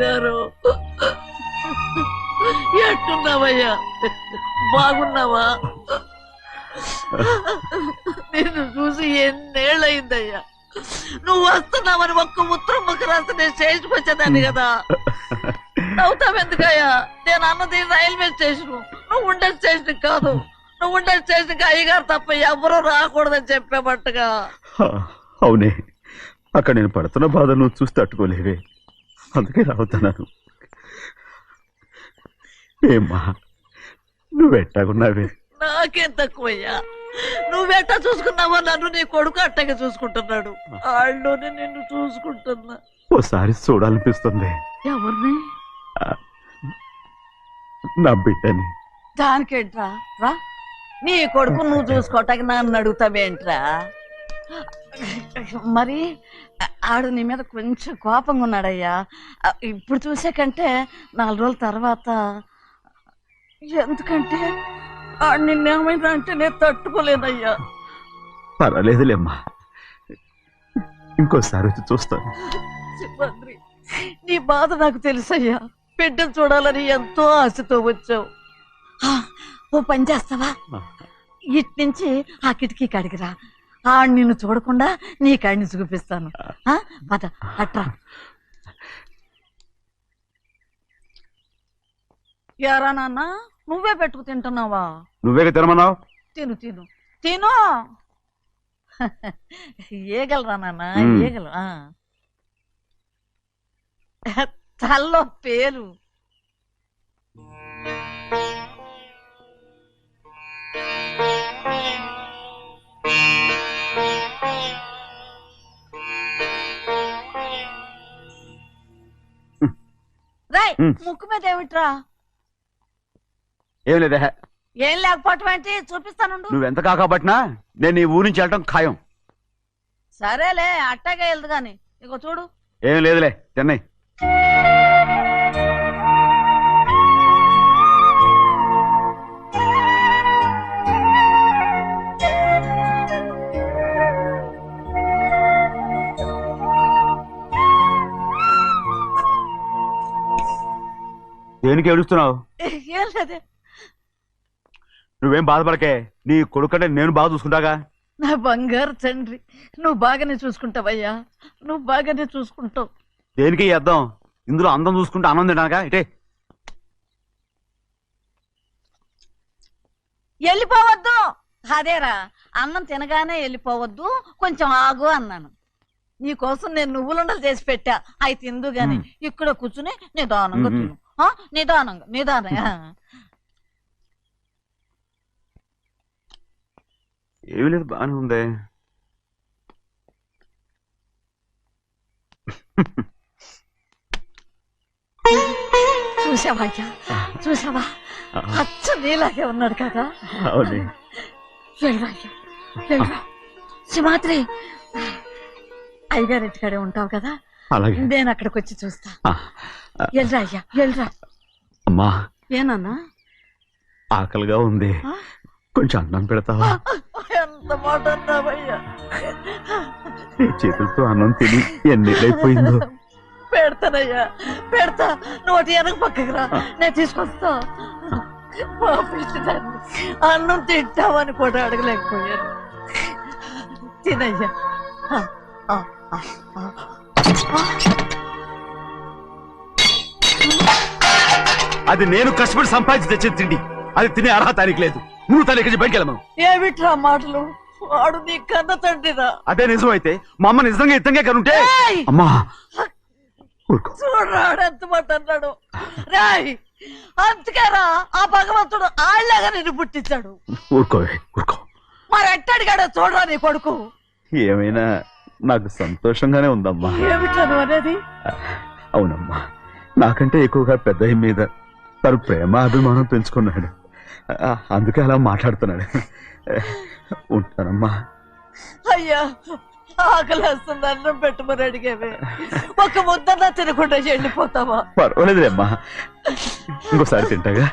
బంగారు ఎట్టున్నావయ్యా? బాగున్నావా? నిన్ను చూసి ఎన్నేళ్ళయిందయ్యా. నువ్వు వస్తున్నావని ఒక్క ఉత్తరం ముక్క రాస్తే నేను స్టేషన్కి వచ్చేదాన్ని కదా. నవ్వుతావెందుకయ్యా? నేను అన్నది రైల్వే స్టేషన్, నువ్వు ఉండే స్టేషన్ కాదు. నువ్వు ఉండే స్టేషన్కి అయ్యగారు తప్ప ఎవరూ రాకూడదని చెప్పేమట్టుగా. అవునే, అక్కడ నేను పడుతున్న బాధ నువ్వు చూసి తట్టుకోలేవే, అందుకే రావుతున్నాను. ఏమ్మా నువ్వెట్టాగున్నావే? నాకేం తక్కువయ్యా. నువ్వెట్టా చూసుకున్నావో నన్ను నీ కొడుకు అట్టగా చూసుకుంటున్నాడు. ఆళ్ళలోనే నిన్ను చూసుకుంటున్నా. ఓసారి చూడాలనిపిస్తుంది. ఎవరిని? నా బిడ్డని. దానికేంట్రా? రా, నీ కొడుకు నువ్వు చూసుకోవటానికి నన్ను అడుగుతావేంట్రా? మరి ఆడు నీ మీద కొంచెం కోపంగా ఉన్నాడయ్యా. ఇప్పుడు చూసే కంటే 4 రోజుల తర్వాత. ఎందుకంటే ఆడు నిన్నేమైనా అంటే నేను తట్టుకోలేనయ్యా. పర్వాలేదులేమ్మా, ఇంకోసారి వచ్చి చూస్తాను. సింహాద్రి, నీ బాధ నాకు తెలుసయ్యా. బిడ్డను చూడాలని ఎంతో ఆశతో వచ్చావు. ఓ పని చేస్తావా? ఇటు నుంచి ఆ కిటికీ కడిగిరా. ఆడు నిన్ను చూడకుండా నీ కాడిని చూపిస్తాను. పద అట్రా. యారా నాన్న, నువ్వే పెట్టుకు తింటున్నావా? నువ్వే తినమన్నావు. తిను తిను తిను. ఏగలరా నాన్న, ఏగలు. తల్లో పేరు. రాయ్, ముక్కు మీద ఏమిట్రా? ఏం లేదే. ఏం లేకపోవటం ఏంటి? చూపిస్తాను. నువ్వెంత కాకపట్టినా నేను ఈ ఊరి నుంచి వెళ్ళటం ఖాయం. సరేలే, అట్టాగే వెళ్దు గాని. ఇగో చూడు. ఏం లేదులే, చెన్నై. దేనికి ఏడుస్తున్నావు? ఏం లేదే. నువ్వేం బాధపడకే, నీ కొడుకంటే నేను బాగా చూసుకుంటాగా. నా బంగారు తండ్రి, నువ్వు బాగానే చూసుకుంటావయ్యా. నువ్వు బాగానే చూసుకుంటావు. దేనికి అర్థం? ఇందులో అందం చూసుకుంటే ఆనందం తినడానికా? ఇటే వెళ్ళిపోవద్దు. అదేరా, అన్నం తినగానే వెళ్ళిపోవద్దు, కొంచెం ఆగు అన్నాను. నీకోసం నేను నువ్వులుండలు చేసి పెట్టా, అవి తిందు గాని. ఇక్కడ కూర్చుని నిదానంగా తిను. నిదానంగా నిదానంగా. ఏమి లేదు, బాగానే ఉంది. చూసావా అయ్యా, చూసావా? అచ్చ నీలాగే ఉన్నాడు కదా. సింహాద్రి, అయ్యగారి ఇంటికాడే ఉంటావు కదా, నేను అక్కడికి వచ్చి చూస్తా. వెళ్ళరా అయ్యా, వెళ్ళరా. అమ్మా, ఏనన్నా? ఆకలిగా ఉంది, కొంచెం అన్నం పెడతావా? ఎంత మాట అన్నావయ్యా. నీ చేతులతో అన్నం తిని ఎన్నిళ్ళైపోయిందో. పెడతానయ్యా, పెడతా. నోటి వెనక పక్కకు రా, నేను తీసుకొస్తా. అన్నం తింటామని కూడా అడగలేకపోయాను. తినయ్యా. అది నేను కష్టపడి సంపాదించి తెచ్చేది తిండి, అది తినే అర్హత తనకి లేదు. నువ్వు తన ఇక్కడి బయటికి వెళ్ళమను. ఏమిట్రా మాటలు? వాడు నీ కన్న తండ్రిరా. అదే నిజం అయితే మా అమ్మ నిజంగా ఇద్దంగా కనుంటే. అమ్మా చూడరాడు ఎంత మాట అన్నాడు. రాయ్, అందుకేరా ఆ భగవంతుడు ఆళ్ళగా నిన్ను పుట్టించాడు. ఊరుకోవే, ఊరుకో. మరి ఎట్టడిగాడో చూడరా నీ కొడుకు. ఏమైనా నాకు సంతోషంగానే ఉందమ్మా. ఏమిట్రా నువ్వు అనేది? అవునమ్మా, నాకంటే ఎక్కువగా పెద్దయ్య మీద తను ప్రేమ అభిమానం పెంచుకున్నాడు, అందుకే అలా మాట్లాడుతున్నాడు. ఉంటానమ్మా. అయ్యా, ఆకలేస్తుంది, అన్నం పెట్టమని అడిగేవే. ఒక ముద్దన్నా తినకుండా వెళ్ళిపోతావా? పర్వాలేదులేమ్మా, ఇంకోసారి తింటాగా.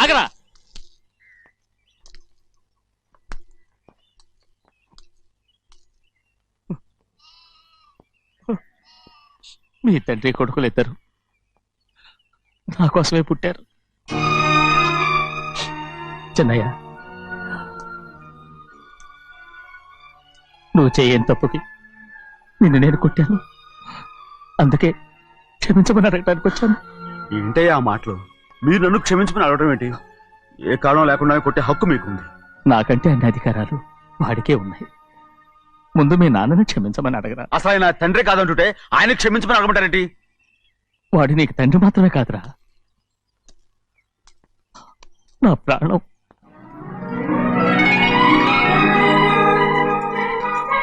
ఆగరా. మీ తండ్రి కొడుకులు ఇద్దరు నా కోసమే పుట్టారు. చిన్నయ్య, నువ్వు చేయని తప్పుకి నిన్ను నేను కొట్టాను. అందుకే క్షమించమని అడగడానికి వచ్చాను. ఏంటయ్యా ఆ మాటలు? మీరు నన్ను క్షమించమని అడగడం ఏంటి? ఏ కారణం లేకుండా కొట్టే హక్కు మీకుంది. నాకంటే అన్ని అధికారాలు వాడికే ఉన్నాయి. ముందు మీ నాన్నని క్షమించమని అడగరా. అసలు ఆయన తండ్రి కాదంటుంటే ఆయన క్షమించమని అడగమంటారేంటి? వాడి నీకు తండ్రి మాత్రమే కాదురా, నా ప్రాణం.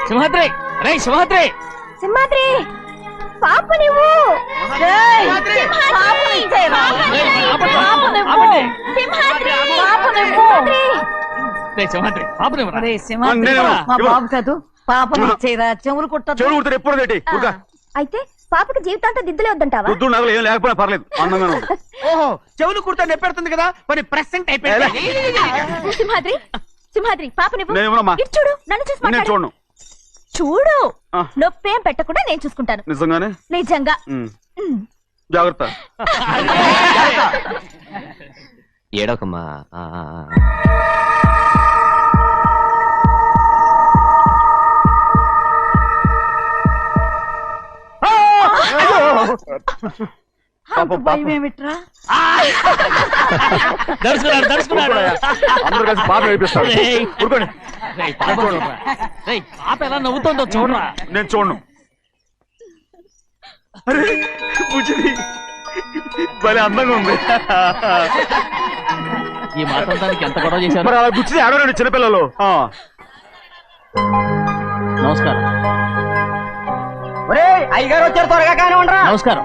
సింహాద్రి, రే సింహాద్రి, సింహాద్రి పాప నువ్వు ఏయ్, పాపని ఇచ్చేయరా. రే సింహాద్రి, పాపనివ్వరా. ఒరేయ్ సింహాద్రి, మా బాబు కాదు, పాపని ఇచ్చేయరా. చెవులు కుట్టదు. చెవులు కుడితే ఎప్పుడు ఏంటి? అయితే పాపకి జీవితాంతం దిద్దులే వద్దంటావా? వద్దు, నగలు ఏం లేకపోయినా పర్లేదు, అందంగా ఉంది. ఓహో, చెవులు కుర్తా నెప్పెడుతుంది కదా, మరి ప్రెసెంట్ అయిపోయింది. సింహాద్రి సింహాద్రి పాప నువ్వు నేను ఇవ్వనమ్మా. ఇటు చూడు, నన్ను చూసి నేను మాట్లాడు. చూడను. చూడు, ఆ. నొప్పేం పెట్టకుండా నేను చూసుకుంటాను. నిజంగానే? నిజంగా. ఉమ్. జాగ్రత్త. ఏడోకమ్మా. అంత భయం ఏమిట్రా? దడుచుకున్నాడు, దడుచుకున్నాడు. అందరూ కలిసి పాప వేపిస్తారు. రేయ్. ఊరుకోండి. రేయ్, పాప చూడరా. రేయ్, పాప ఎలా నవ్వుతుందో చూడరా. నేను చూడను. అరే బుజ్జిది భలే అందంగా ఉంది. ఈ మాట్లాడడానికి ఎంత గొడవ చేశారు. మరి అలా బుచ్చిది ఆడవారండి చిన్నపిల్లలు. నమస్కారం. అయ్యగారు వచ్చారు, త్వరగా కానివ్వండిరా. నమస్కారం.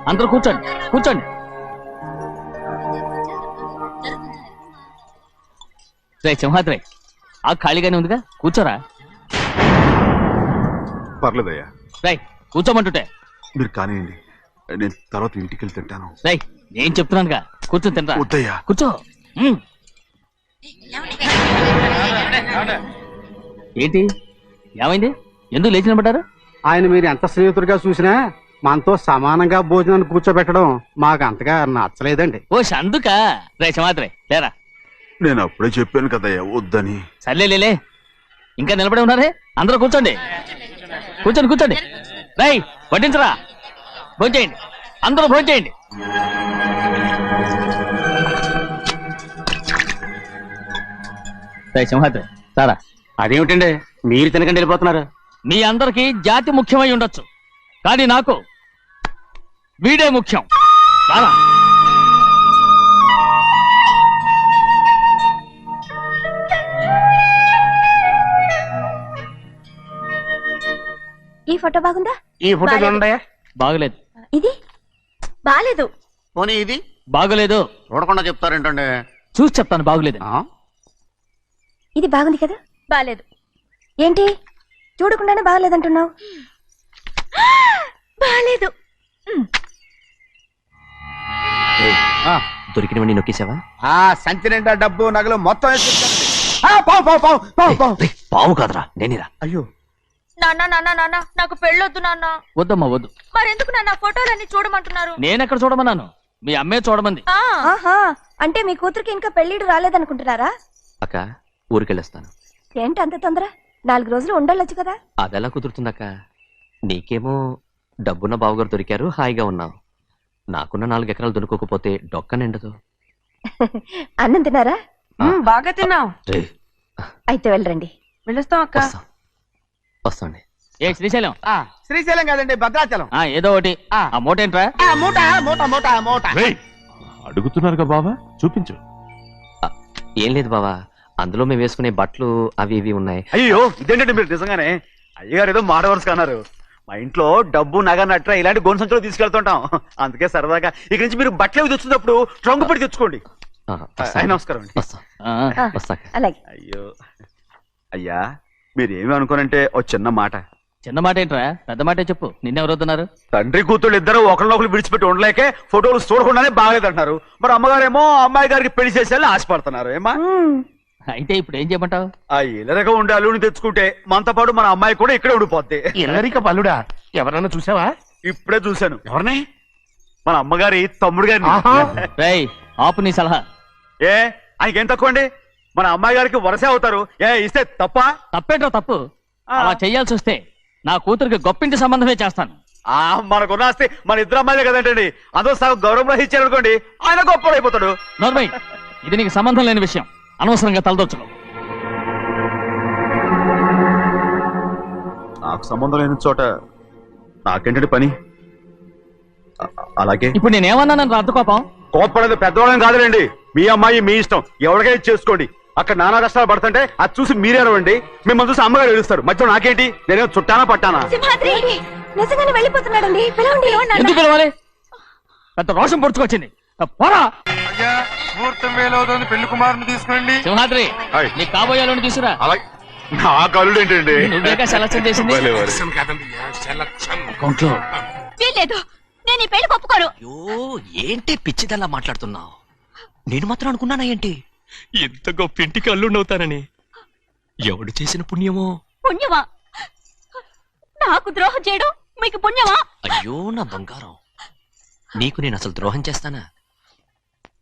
అందరూ కూర్చోండి, కూర్చోండి. రే సింహాద్రి, ఆ ఖాళీగానే ఉందిగా, కూర్చోరా. పర్లేదయ్యా, రై కూర్చోమంటుంటే. మీరు కానివ్వండి, నేను తర్వాత ఇంటికి వెళ్ళి తింటాను. రై నేను చెప్తున్నానుగా, కూర్చొని తింటా. వద్దయ్యా. కూర్చో. ఏంటి ఏమైంది? ఎందుకు లేచి నిలబడ్డారు? ఆయన మీరు ఎంత స్నేహితుడిగా చూసినా మనతో సమానంగా భోజనాన్ని కూర్చోబెట్టడం మాకు అంతగా నచ్చలేదండి. ఓ అందుకా. రే సింహాద్రి లేరా. నేను అప్పుడే చెప్పాను కదయ్యా వద్దని. సర్లే లేలే, ఇంకా నిలబడి ఉన్నారే. అందరూ కూర్చోండి, కూర్చోండి, కూర్చోండి. రై వడ్డించరా, భోంచేయండి, అందరూ భోంచేయండి. రై సింహాద్రి సారా. అదేమిటండి మీరు తినకండి వెళ్ళిపోతున్నారు? మీ అందరికీ జాతి ముఖ్యమై ఉండొచ్చు, కానీ నాకు వీడే ముఖ్యం. సారా. ఈ ఫోటో బాగుందా? ఈ ఫోటో చూడండి. బాగలేదు. ఇది బాలేదు. పోనీ ఇది బాగలేదు. చూడకుండా చెప్తారేంటండి? చూసి చెప్తాను బాగలేదు. ఇది బాగుంది కదా? బాలేదు. ఏంటి చూడకుండానే బాగలేదంటున్నావు? బాలేదు. దొరికినవన్నీ నొక్కేసావా? సంచి నిండా డబ్బు నగలు మొత్తం పావు కాదురా, నేనేరా. అయ్యో నాన్న నాన్న నాన్న, నాకు పెళ్ళొద్దు నాన్న. వద్దమ్మా వద్దు. మరెందుకు నాన్న ఫోటోలన్నీ చూడమంటున్నారు? నేనెక్కడ చూడమన్నాను, మీ అమ్మే చూడమంది. ఆహా, అంటే మీ కూతురికి ఇంకా పెళ్ళిడు రాలేదనుకుంటున్నారా? అక్క ఊరికెళ్ళొస్తాను. ఏంటి అంత తొందర? 4 రోజులు ఉండొచ్చు కదా. అదెలా కుదురుతుందక్క? నీకేమో డబ్బున్న బావగారు దొరికారు, హాయిగా ఉన్నావు. నాకున్న 4 ఎకరాలు దొరకకపోతే డొక్క నిండదు. అన్నం తిన్నారా? బాగా తిన్నావు. రే, అయితే వెళ్ళరండి. వెళ్ళొస్తాం అక్క. వస్తాండి. ఏ శ్రీశైలం, శ్రీశైలం కాదండి, భద్రాచలం. ఏదో ఒకటి. ఆ మూట ఏంట్రా? మూట మూట మూట మూట. అడుగుతున్నారుగా బావా, చూపించు. ఏం లేదు బావా, అందులో మేము వేసుకునే బట్టలు అవి ఇవి ఉన్నాయి. అయ్యో ఇదేంటంటే మీరు నిజంగానే అయ్యగారు ఏదో మాట వరుస అన్నారు. మా ఇంట్లో డబ్బు నగ నట్ర ఇలాంటి గొంతు సంచులు తీసుకెళ్తుంటాం. అందుకే సరదాగా ఇక్కడి నుంచి మీరు బట్టలు అవి తెచ్చుకున్నప్పుడు ట్రంక్ పెట్టి తెచ్చుకోండి. నమస్కారం అండి. వస్తాక. అలాగే. అయ్యో అయ్యా, మీరేమి అనుకోనంటే ఓ చిన్న మాట. చిన్న మాట ఏంట్రా, పెద్ద మాటే చెప్పు. నిన్నెవరు వద్దన్నారు? తండ్రి కూతుళ్ళు ఇద్దరు ఒకరినొకరు విడిచిపెట్టి ఉండలేకే ఫోటోలు చూడకుండానే బాగలేదంటున్నారు. మరి అమ్మగారేమో అమ్మాయి గారికి పెళ్లి చేసేయాలని ఆశపడుతున్నారు. ఏమా అయితే ఇప్పుడు ఏం చేయమంటావు? ఆ ఇలరగా ఉండే అల్లుని తెచ్చుకుంటే మనతో పాటు మన అమ్మాయి కూడా ఇక్కడే ఉండిపోద్ది. ఇల్లరిక పల్లుడా ఎవరన్నా చూసావా? ఇప్పుడే చూశాను. ఎవరిని? మన అమ్మగారి తమ్ముడు గారిని. ఆహా. రేయ్ ఆపు నీ సలహా. ఏ ఆయనకేం తక్కువ అండి? మన అమ్మాయి గారికి వరసే అవుతారు. ఇస్తే తప్ప? తప్పేంటో తప్పు. అలా చెయ్యాల్సి వస్తే నా కూతురికి గొప్పింటి సంబంధమే చేస్తాను. మనకున్న ఆస్తి మన ఇద్దరు అమ్మాయిలే కదంటండి. అందరూ సగం గౌరవం ఇచ్చారు అనుకోండి, ఆయన గొప్ప అయిపోతాడు. నోర్మయ్, ఇది నీకు సంబంధం లేని విషయం. అనవసరంగా తలదొచ్చుకో. నాకు సంబంధం లేని చోట నాకేంటండి పని? అలాగే ఇప్పుడు నేనేమన్నానని రద్దు కోపం? కోప్పడేది పెద్దవాళ్ళని కాదులేండి. మీ అమ్మాయి మీ ఇష్టం, ఎవరికైనా చేసుకోండి. అక్కడ నానా కష్టాలు పడుతుంటే అది చూసి మీరేనవండి. మిమ్మల్ని చూసి అమ్మగారు ఏడుస్తారు. మధ్యలో నాకేంటి? నేనే చుట్టానా పట్టానా? సింహాద్రి నిజంగానే వెళ్ళిపోతున్నాడండి. పిలవండి. ఎందుకు పిలవాలి? పెద్ద రోషం పొడుచుకొచ్చింది. పోరా అయ్యా, ముహూర్తం వేలవుతోంది, పెళ్లి కుమారుని తీసుకురండి. సింహాద్రి, ఆయ్. నీ కాబోయేలోని తీసుకురా. అలాగే నా కలుడు ఏంటండి? నువ్వేగా సెలక్షన్ చేసింది. అకౌంట్లో వీల్లేదు, నేను ఈ పెళ్లి ఒప్పుకోను. అయ్యో ఏంటి పిచ్చిదల్లా మాట్లాడుతున్నావు? నేను మాత్రం అనుకున్నానా ఏంటి ఇంత గొప్ప ఇంటికి అల్లుండవుతానని? ఎవడు చేసిన పుణ్యమో? పుణ్యమా? నాకు ద్రోహం చేయడం మీకు పుణ్యమా? అయ్యో నా బంగారం, నీకు నేను అసలు ద్రోహం చేస్తానా?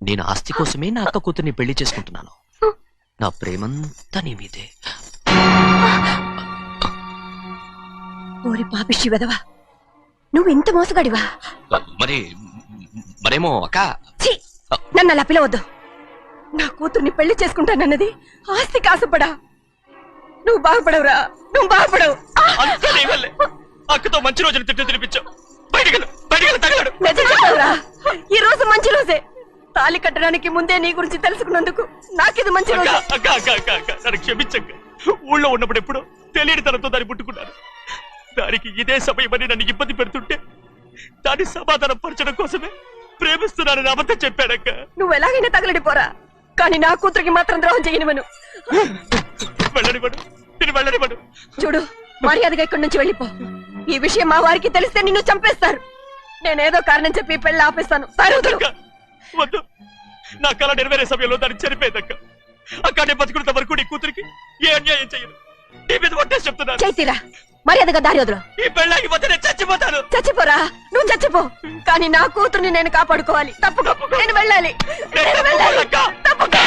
నేను ఆస్తి కోసమే నా అక్క కూతుర్ని పెళ్లి చేసుకుంటున్నాను. నా ప్రేమంతా నీ మీదే. ఓరి పాపిష్టి వెదవా, నువ్వు ఇంత మోసగాడివా? మరేమో అక్క. ఛీ, నన్ను అలా పిలవద్దు. నా కూతుర్ని పెళ్లి చేసుకుంటానన్నది ఆస్తి కాసపడా. నువ్వు బాగుపడవురా, నువ్వు బాగుపడవు. అక్కతో మంచి రోజులు తిట్టు తినిపించావు. బయటికి తగలడు. నిజం చెప్పవురా, ఈ రోజు మంచి రోజే. తాళి కట్టడానికి ముందే నీ గురించి తెలుసుకున్నందుకు నాకిది మంచి రోజు. నన్ను క్షమించక్క. ఊళ్ళో ఉన్నప్పుడు ఎప్పుడు తెలియని తనతో దాన్ని పుట్టుకున్నాను. దానికి ఇదే సమయమని నన్ను ఇబ్బంది పెడుతుంటే దాన్ని సమాధానం పరచడం కోసమే ప్రేమిస్తున్నానని అబద్ధం చెప్పాడక్క. నువ్వు ఎలాగైనా తగలడిపోరా, కానీ నా కూతురికి మాత్రం ద్రోహం చేయనివను. వెళ్ళనివ్వడు, నేను వెళ్ళనివ్వడు. చూడు, మర్యాదగా ఇక్కడి నుంచి వెళ్ళిపో. ఈ విషయం మా వారికి తెలిస్తే నిన్ను చంపేస్తారు. నేనేదో కారణం చెప్పి పెళ్లి ఆపేస్తాను. అక్క, వద్దు. నా కళ నెరవేరే సమయంలో దాన్ని చనిపోయేదక్క. అక్కడే బతుకున్నంత వరకు నీ కూతురికి ఏ అన్యాయం చేయను. నీ మీద ఒట్టేసి చెప్తున్నాను. చైతీరా, మర్యాదగా దారి వదలు. ఈ పెళ్ళాకి పోతే నేను చచ్చిపోతాను. చచ్చిపోరా, నువ్వు చచ్చిపో, కానీ నా కూతుర్ని నేను కాపాడుకోవాలి. తప్పుకో, నేను వెళ్ళాలి. నేను వెళ్ళాలి. తప్పుకో.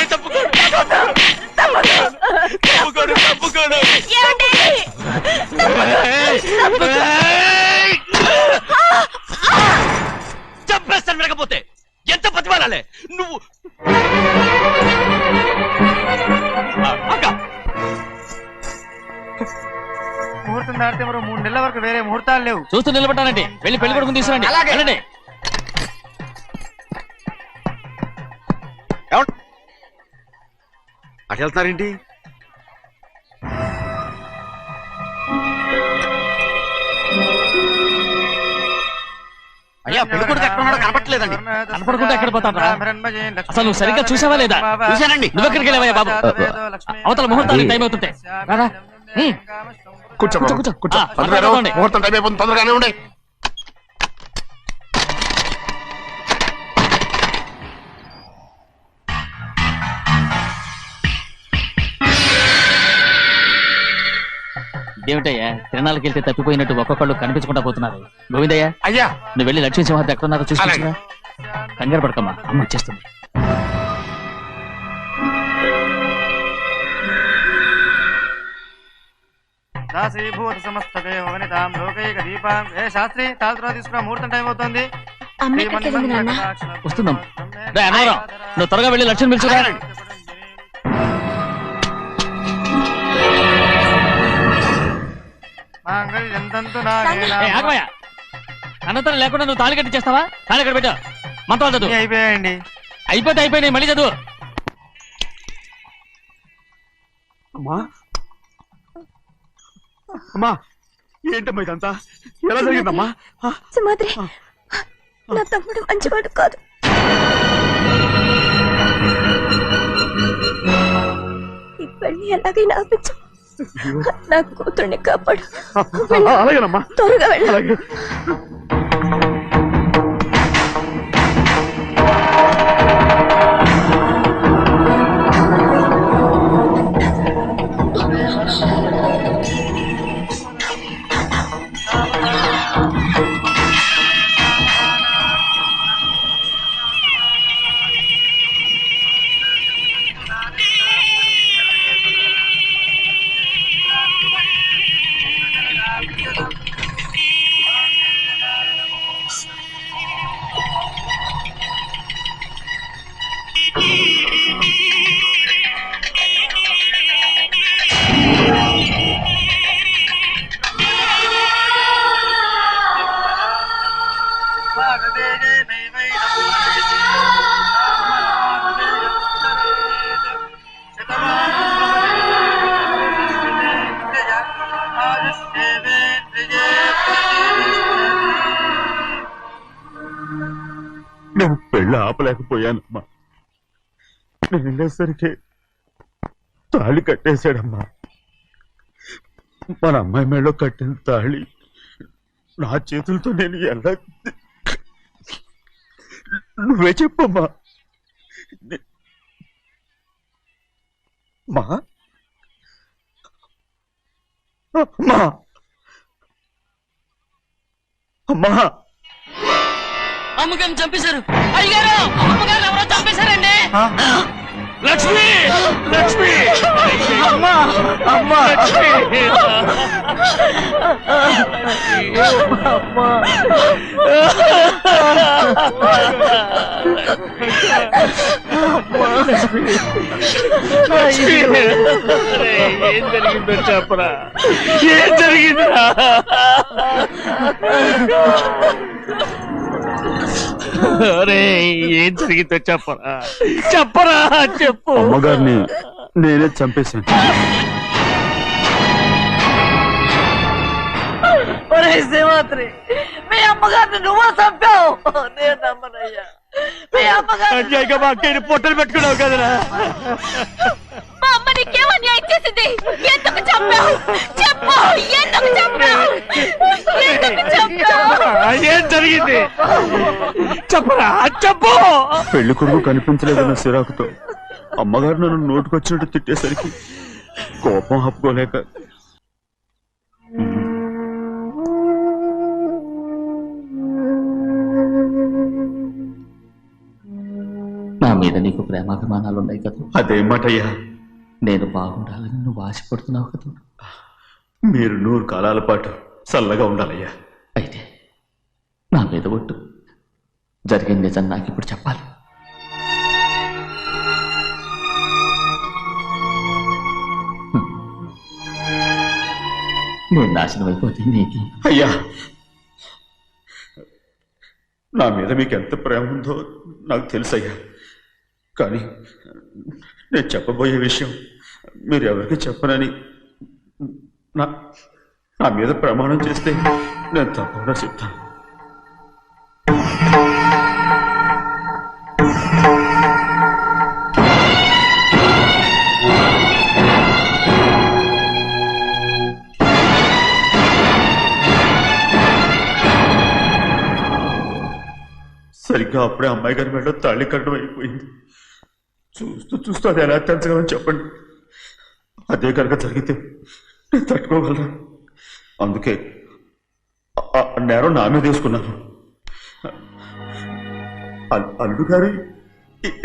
ఏమండి? చంపేస్తాను. వినకపోతే ఎంత బతిమాలాలే నువ్వు? అక్క, ముహూర్తం దాటితే మరో 3 నెలల వరకు వేరే ముహూర్తాలు లేవు. చూస్తూ నిలబెట్టానండి. వెళ్ళి పెళ్లి కొడుకుని తీసుకురండి. వెళ్ళండి. అటు వెళ్తున్నారేంటి? అయ్యా, పెళ్లి కొడుకు ఎక్కడ ఉన్నాడో కనపట్లేదండి. కనపడకుండా ఎక్కడ పోతాడ్రా? అసలు నువ్వు సరిగ్గా చూసావా లేదా? చూశానండి. నువ్వెక్కడికి వెళ్ళావయ్యా బాబు? అవతల ముహూర్తానికి టైం అవుతుంటే రారా. కూర్చో కూర్చో. కూర్చో. ఆ, పట్టుకోండి. ముహూర్తం టైం అయిపోతుంది, తొందరగానే ఉండే. ఏమిటయ్యా, తిరణాలకు వెళ్తే తప్పిపోయినట్టు ఒక్కొక్కళ్ళు కనిపించకుండా పోతున్నారు. గోవిందయ్య, అయ్యా, నువ్వు వెళ్ళి లక్ష్మీ సింహాద్రి ఎక్కడ ఉన్నారో చూసుకుంటున్నా. కంగారు పడకమ్మా, అమ్మ వచ్చేస్తుంది. దాసీభూత సమస్తదే వనితాం లోకైక దీపాం. ఏ శాస్త్రి, తాళ తర్వాత తీసుకురా, ముహూర్తం టైం అవుతుంది. వస్తుందమ్మా. రే అన్నవరం, నువ్వు త్వరగా వెళ్ళి లక్ష్మణ్ పిలుచురా. ఆగమయ్యా, అన్నతనం లేకుండా నువ్వు తాళి కట్టి చేస్తావా? తాళి ఎక్కడ పెట్టావు? మంత్రాలు చదువు. అయిపోయాయండి. అయిపోయినాయి, మళ్ళీ చదువు. అమ్మా అమ్మా, ఏంటమ్మా ఇదంతా? ఎలా జరిగిందమ్మా? సింహాద్రి, నా తమ్ముడు మంచివాడు కాదు. ఈ పెళ్లి ఎలాగైనా ఆపించు. నా కూతుర్ని కాపాడు. అలాగేనమ్మా, త్వరగా వెళ్ళాలి. నేను పెళ్ళి ఆపలేకపోయానమ్మా. నేను వెళ్ళేసరికి తాళి కట్టేశాడమ్మా. మన అమ్మాయి మేడలో కట్టిన తాళి నా చేతులతో నేను ఎలా... నువ్వే చెప్పమ్మా. మా అమ్మా, అమ్మా, అమ్మగారిని చంపేశారు. అయ్యారు, అమ్మగారు ఎవరో చంపేశారండి. లక్ష్మి, లక్ష్మి, అమ్మా, అమ్మా, ఏం జరిగిందో చెప్పరా? ఏం జరిగిందిరా? ఏం జరిగిందో చెప్పరా? చెప్పరా, చెప్పు. అమ్మగారిని నేనే చంపేశాను. ఒరే సింహాద్రి, మీ అమ్మగారిని నువ్వు చంపావు. నేను నమ్మనయ్యా. మీ అమ్మగారు అన్యాయంగా మా అక్కయ్యని పొట్టలు పెట్టుకున్నావు కదరా. మా అమ్మ నీకేం అన్యాయం చేసింది? ఎందుకు చంపావు? చెప్పు, ఎందుకు చంపావు? ఎందుకు చంపావు? ఏం జరిగింది చెప్పరా, చెప్పు. పెళ్లి కొడుకు కనిపించలేదన్న సిరాకుతో అమ్మగారు నన్ను నోటుకొచ్చినట్టు తిట్టేసరికి కోపం ఆపుకోలేక నా మీద నీకు ప్రేమాభిమానాలు ఉన్నాయి కదా. అదేమాటయ్యా, నేను బాగుండాలని నువ్వు ఆశపడుతున్నావు కదా. మీరు 100 కాలాల పాటు చల్లగా ఉండాలయ్యా. అయితే నా మీద ఒట్టు. జరిగిన నిజం నాకు ఇప్పుడు చెప్పాలి. నేను నాశనం అయిపోతే నీకు. అయ్యా, నా మీద మీకు ఎంత ప్రేమ ఉందో నాకు తెలుసయ్యా. కానీ నేను చెప్పబోయే విషయం మీరు ఎవరికి చెప్పనని నా మీద ప్రమాణం చేస్తే నేను తప్పకుండా చెప్తాను. సరిగ్గా అప్పుడే అమ్మాయి గారి మెడలో తాళి కట్టడం అయిపోయింది. చూస్తూ చూస్తూ అది ఎలా తెంచగలని చెప్పండి. అదే కనుక జరిగితే నేను తట్టుకోగలను. అందుకే నేరం నా మీద తీసుకున్నాను. అల్లుడు గారు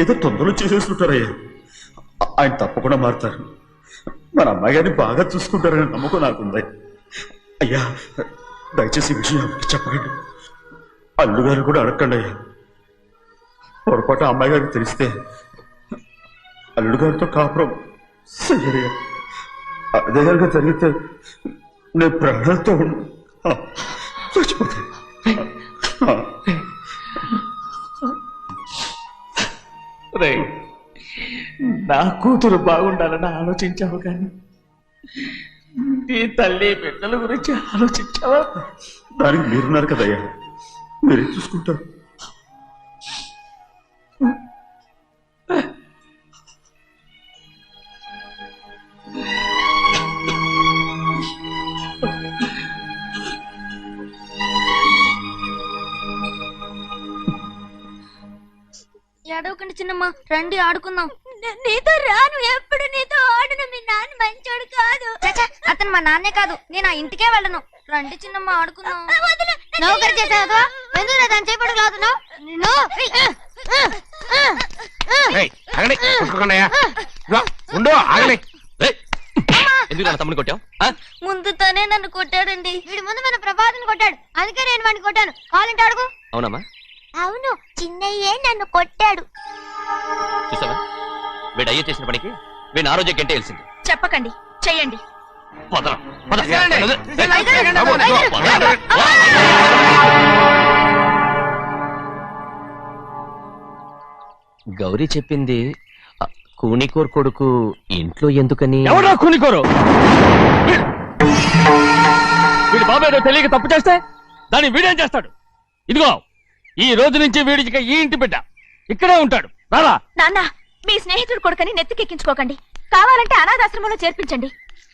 ఏదో తొందరలో చేసేసుకుంటారయ్యా. ఆయన తప్పకుండా మారుతారు. మన అమ్మాయి గారిని బాగా చూసుకుంటారనే నమ్మకం నాకుంది. అయ్యా, దయచేసి ఈ విషయం ఎవరికి చెప్పకండి. అల్లుడు గారు కూడా అడగండి అయ్యా. పొరపాటు అమ్మాయి గారికి తెలిస్తే అల్లుడు గారితో కాపురం సరిగా అదే కనుక జరిగితే నేను ప్రాణాలతో చచ్చిపోతాను. నా కూతురు బాగుండాలని ఆలోచించావు కానీ నీ తల్లి బిడ్డల గురించి ఆలోచించావా? దానికి మీరున్నారు కదయ్యా, మీరే చూసుకుంటారు. ఏడవకండి చిన్నమ్మ, రండి ఆడుకుందాం. నీతో రాను, ఎప్పుడు నీతో ఆడను. మీ నాన్న మంచోడు కాదు. అతను మా నాన్నే కాదు, నేను ఆ ఇంటికే వెళ్ళను. రండి చిన్నమ్మ ఆడుకుందాం. నౌకరి చేసావు ఎందుకు దాని చేపడు లాదున్నావు? ఎందుకు నా తమ్ముని కొట్టావు? ముందు తనే నన్ను కొట్టాడండి. వీడి ముందు మన ప్రభాతం కొట్టాడు, అందుకే నేను వాడిని కొట్టాను. కావాలంటే అడుగు. అవునమ్మా, అవును, చిన్నయ్యే నన్ను కొట్టాడు. చూసావా, వీడు అయ్యే చేసిన పనికి వీడిని ఆ రోజే గంటే తెలిసింది. చెప్పకండి, చెయ్యండి. గౌరీ చెప్పింది కూనికోర్ కొడుకు ఇంట్లో ఎందుకని. ఎవరా కూనికోరు? వీడి బాబు ఏదో తెలియక తప్పు చేస్తే దాన్ని వీడేం చేస్తాడు? ఇదిగో ఈ రోజు నుంచి వీడికి ఈ ఇంటి బిడ్డ ఇక్కడే ఉంటాడు. రారా. నాన్న, మీ స్నేహితుడు కొడుకని నెత్తికెక్కించుకోకండి. కావాలంటే అనాథాశ్రమంలో చేర్పించండి.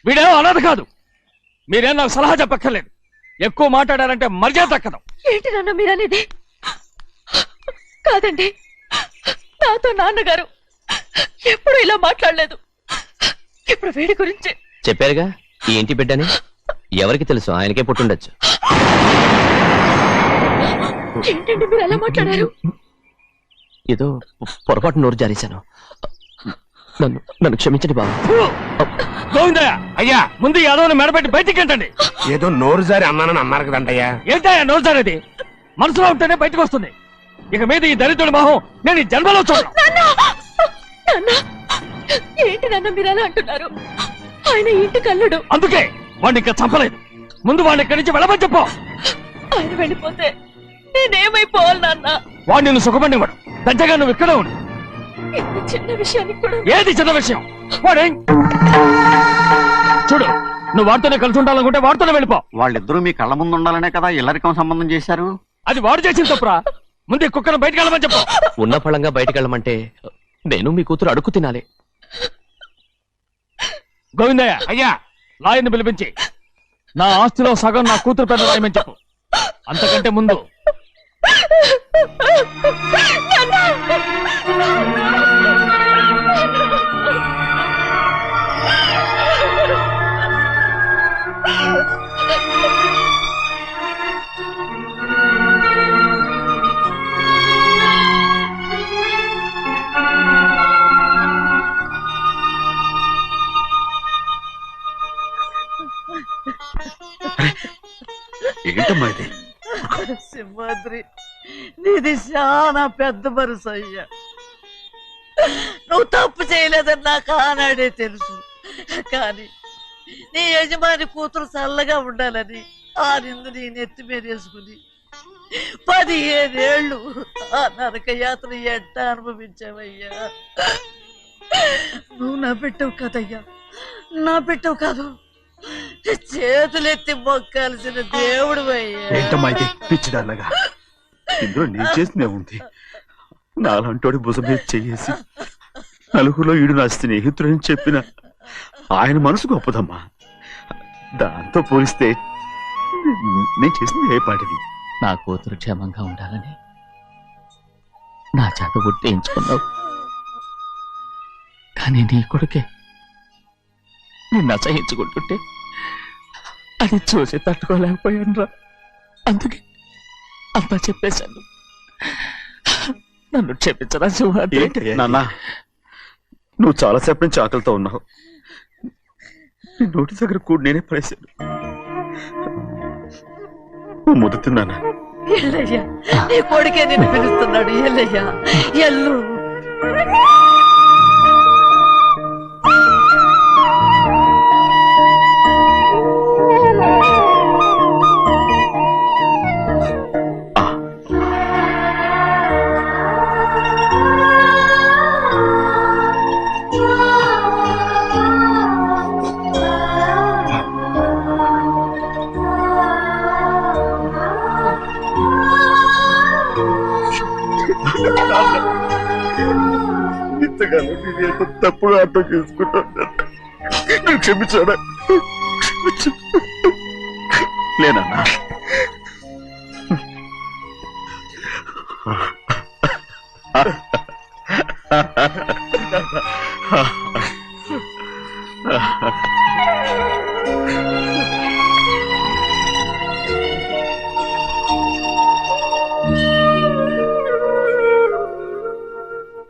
వీడేమో అనాథ కాదు. మీరేం నాకు సలహా చెప్పక్కర్లేదు. ఎక్కువ మాట్లాడారంటే మర్యాద దక్కదు. ఏంటి నాన్న మీరనేది? కాదండి, నాతో నాన్నగారు ఎప్పుడు ఇలా మాట్లాడలేదు. ఇప్పుడు వీడి గురించి చెప్పారుగా ఈ ఇంటి బిడ్డని. ఎవరికి తెలుసు, ఆయనకే పుట్టుండొచ్చు. ఏంటండి మీరు ఎలా మాట్లాడారు? ఏదో పొరపాటు నోరు జారేశాను. నన్ను క్షమించండి బాబు. గోవిందయ్య, అయ్యా ముందు ఈ అదవుని మెడబెట్టి బయటికి ఏంటండి? ఏదో నోరు జారి అన్నానని అన్నారు కదంటయ్యా. ఏంటయ్యా నోరు జారేది? మనసులో ఉంటేనే బయటకు వస్తుంది. ఇక మీద ఈ దరిద్రుడి మొహం నేను ఈ జన్మలో చూడను. ఏంటి నాన్న మీరు ఎలా అంటున్నారు? ఆయన ఇంటి కల్లుడు. అందుకే వాడిని ఇంకా చంపలేదు. ముందు వాడిని ఇక్కడి నుంచి వెళ్ళమని చెప్పు. ఆయన వెళ్ళిపోతే నేనేమైపోవాలి నాన్న? వాడిని నువ్వు సుఖపడివాడు. దచ్చగా నువ్వు ఇక్కడే ఉండు. ఇంత చిన్న విషయానికి కూడా. ఏది చిన్న విషయం? వాడే చూడు, నువ్వు వాడితోనే కలిసి ఉండాలనుకుంటే వాడితోనే వెళ్ళిపో. వాళ్ళిద్దరూ మీ కళ్ళ ముందు ఉండాలనే కదా ఇల్లరికం సంబంధం చేశారు. అది వాడు చేసిన తప్పురా. ముందు ఈ కుక్కను బయటకు వెళ్ళమని చెప్పు. ఉన్న ఫలంగా బయటకు వెళ్ళమంటే నేను మీ కూతురు అడుగు తినాలి. గోవిందయ్య, అయ్యా లాయర్ని పిలిపించి నా ఆస్తిలో సగం నా కూతురు పెద్ద రాయమని చెప్పు. అంతకంటే ముందు ఏంటమ్మా ఇది? సింహాద్రి, నీది చాలా పెద్ద మనసు అయ్యా. నువ్వు తప్పు చేయలేదని నాకు ఆనాడే తెలుసు. కానీ నీ యజమాని కూతురు చల్లగా ఉండాలని ఆ నిందు నీ నెత్తి మీద వేసుకుని 15 ఏళ్ళు ఆ నరక యాత్ర ఎట్ట అనుభవించావయ్యా. నువ్వు నా పెట్టవు కదయ్యా, నా పెట్టవు కాదు, చేతులెత్తి మొక్కాల్సిన దేవుడు అయ్యా. ఏంటమ్మా ఇది పిచ్చిదాన్నగా? ఇందులో నేను చేసినే ఉంది. నాలంటోడి భుజం మీద చెయ్యేసి నలుగురిలో ఈడు నా స్నేహితుడని చెప్పిన ఆయన మనసు గొప్పదమ్మా. దాంతో పోలిస్తే నేను చేసింది ఏ పాటిది? నా కూతురు క్షేమంగా ఉండాలని నా చేత గుర్తించుకున్నావు. కానీ నీ కొడుకే నిన్ను అసహించుకుంటుంటే అది చూసి తట్టుకోలేకపోయాను రా. అందుకే అంతా చెప్పేశాను. నన్ను క్షమించరా సింహాద్రి. నాన్న, నువ్వు చాలాసేపు నుంచి ఆకలితో ఉన్నావు. నీ నోటి దగ్గర కూడా నేనే పడేశాను. ముద్దు తిన్నానా? ఎల్లయ్యా, నీ కొడుకే నిన్ను పిలుస్తున్నాడు. ఎల్లయ్యా, ఎల్లు. ఇంతకాలం నేను ఎంత తప్పుగా అర్థం చేసుకుంటాను. నువ్వు క్షమించాడా? లేనన్నా.